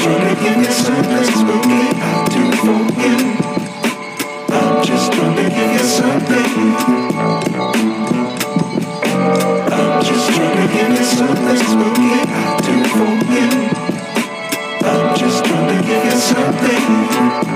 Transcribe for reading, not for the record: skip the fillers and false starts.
trying to give you something spooky. I'll do it for you. I'm just trying to give you something. I'm just trying to give you something spooky. I'll do it for you. I'm just trying to give you something.